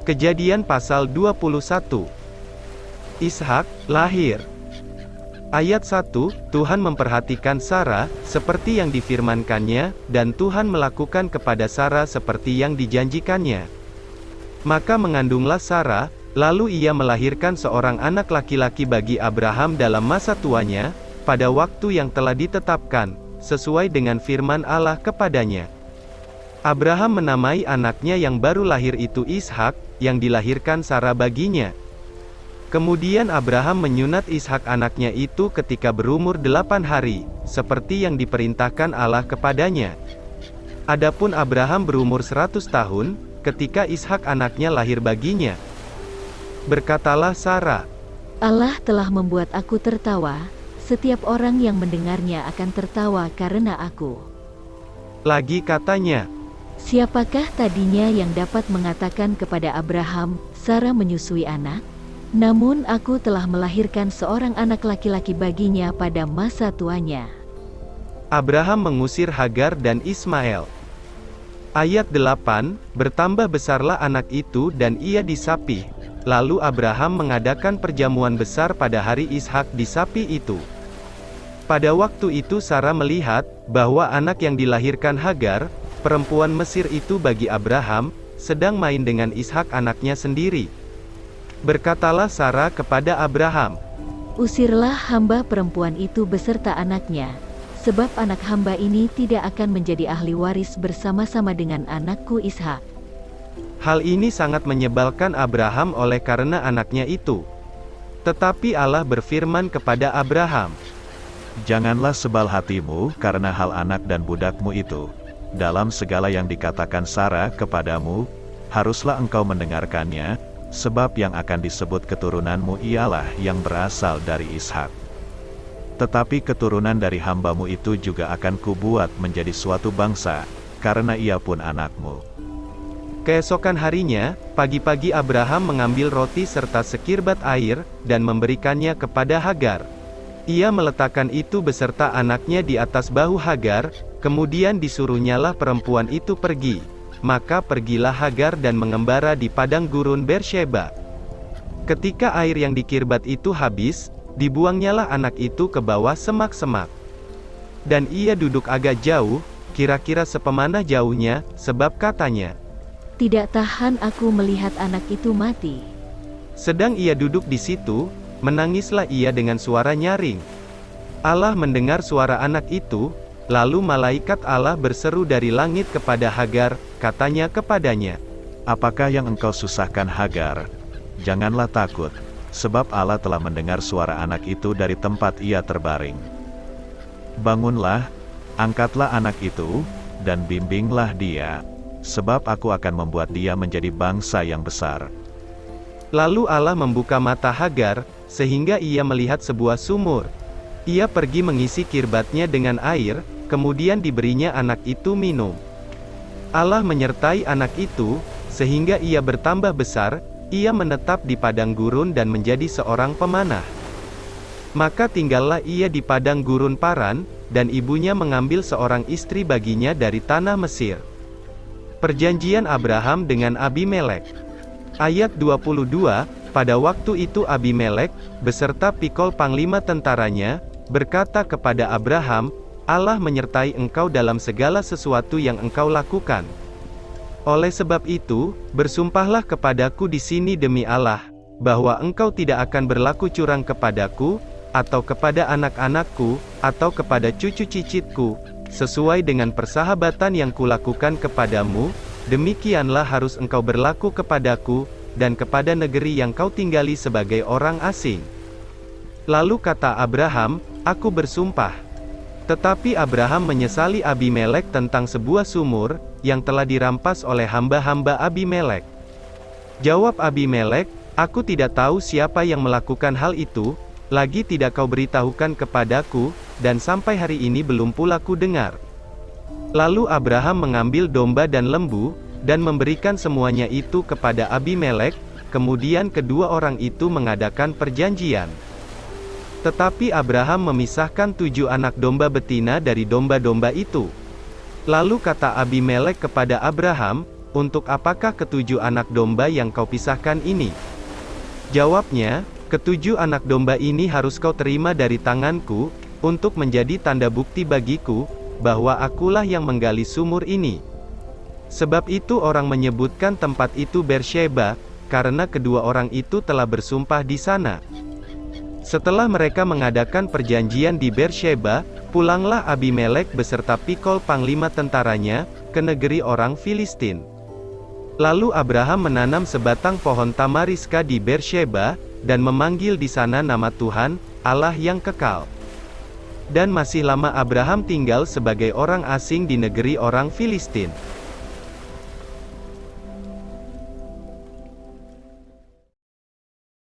Kejadian pasal 21. Ishak lahir. Ayat 1, Tuhan memperhatikan Sarah, seperti yang difirmankannya, dan Tuhan melakukan kepada Sarah seperti yang dijanjikannya. Maka mengandunglah Sarah, lalu ia melahirkan seorang anak laki-laki bagi Abraham dalam masa tuanya, pada waktu yang telah ditetapkan, sesuai dengan firman Allah kepadanya. Abraham menamai anaknya yang baru lahir itu Ishak, yang dilahirkan Sarah baginya. Kemudian Abraham menyunat Ishak anaknya itu ketika berumur 8 hari, seperti yang diperintahkan Allah kepadanya. Adapun Abraham berumur 100 tahun, ketika Ishak anaknya lahir baginya. Berkatalah Sarah, Allah telah membuat aku tertawa, setiap orang yang mendengarnya akan tertawa karena aku. Lagi katanya, Siapakah tadinya yang dapat mengatakan kepada Abraham, Sarah menyusui anak? Namun aku telah melahirkan seorang anak laki-laki baginya pada masa tuanya. Abraham mengusir Hagar dan Ismail. Ayat 8, bertambah besarlah anak itu dan ia disapih. Lalu Abraham mengadakan perjamuan besar pada hari Ishak disapi itu. Pada waktu itu Sarah melihat, bahwa anak yang dilahirkan Hagar, perempuan Mesir itu bagi Abraham, sedang main dengan Ishak anaknya sendiri. Berkatalah Sarah kepada Abraham, Usirlah hamba perempuan itu beserta anaknya, sebab anak hamba ini tidak akan menjadi ahli waris bersama-sama dengan anakku Ishak. Hal ini sangat menyebalkan Abraham oleh karena anaknya itu. Tetapi Allah berfirman kepada Abraham, Janganlah sebal hatimu karena hal anak dan budakmu itu. Dalam segala yang dikatakan Sarah kepadamu, haruslah engkau mendengarkannya, sebab yang akan disebut keturunanmu ialah yang berasal dari Ishak. Tetapi keturunan dari hambamu itu juga akan kubuat menjadi suatu bangsa, karena ia pun anakmu. Keesokan harinya, pagi-pagi Abraham mengambil roti serta sekirbat air, dan memberikannya kepada Hagar. Ia meletakkan itu beserta anaknya di atas bahu Hagar, kemudian disuruhnyalah perempuan itu pergi. Maka pergilah Hagar dan mengembara di padang gurun Beersheba. Ketika air yang dikirbat itu habis, dibuangnyalah anak itu ke bawah semak-semak. Dan ia duduk agak jauh, kira-kira sepemanah jauhnya, sebab katanya, Tidak tahan aku melihat anak itu mati. Sedang ia duduk di situ, menangislah ia dengan suara nyaring. Allah mendengar suara anak itu, lalu malaikat Allah berseru dari langit kepada Hagar, katanya kepadanya, Apakah yang engkau susahkan Hagar? Janganlah takut, sebab Allah telah mendengar suara anak itu dari tempat ia terbaring. Bangunlah, angkatlah anak itu, dan bimbinglah dia, sebab aku akan membuat dia menjadi bangsa yang besar. Lalu Allah membuka mata Hagar, sehingga ia melihat sebuah sumur. Ia pergi mengisi kirbatnya dengan air, kemudian diberinya anak itu minum. Allah menyertai anak itu, sehingga ia bertambah besar, ia menetap di padang gurun dan menjadi seorang pemanah. Maka tinggallah ia di padang gurun Paran, dan ibunya mengambil seorang istri baginya dari tanah Mesir. Perjanjian Abraham dengan Abimelek. Ayat 22, pada waktu itu Abimelek, beserta Pikol panglima tentaranya, berkata kepada Abraham, Allah menyertai engkau dalam segala sesuatu yang engkau lakukan. Oleh sebab itu, bersumpahlah kepadaku di sini demi Allah, bahwa engkau tidak akan berlaku curang kepadaku, atau kepada anak-anakku, atau kepada cucu cicitku, sesuai dengan persahabatan yang kulakukan kepadamu, demikianlah harus engkau berlaku kepadaku, dan kepada negeri yang kau tinggali sebagai orang asing. Lalu kata Abraham, aku bersumpah. Tetapi Abraham menyesali Abimelek tentang sebuah sumur, yang telah dirampas oleh hamba-hamba Abimelek. Jawab Abimelek, aku tidak tahu siapa yang melakukan hal itu, lagi tidak kau beritahukan kepadaku, dan sampai hari ini belum pula ku dengar. Lalu Abraham mengambil domba dan lembu, dan memberikan semuanya itu kepada Abimelek, kemudian kedua orang itu mengadakan perjanjian. Tetapi Abraham memisahkan 7 anak domba betina dari domba-domba itu. Lalu kata Abimelek kepada Abraham, untuk apakah ketujuh anak domba yang kau pisahkan ini?" Jawabnya, "Ketujuh anak domba ini harus kau terima dari tanganku, untuk menjadi tanda bukti bagiku, bahwa akulah yang menggali sumur ini." Sebab itu orang menyebutkan tempat itu Bersheba, karena kedua orang itu telah bersumpah di sana. Setelah mereka mengadakan perjanjian di Bersheba, pulanglah Abimelek beserta Pikol panglima tentaranya, ke negeri orang Filistin. Lalu Abraham menanam sebatang pohon tamariska di Bersheba, dan memanggil di sana nama Tuhan, Allah yang kekal. Dan masih lama Abraham tinggal sebagai orang asing di negeri orang Filistin.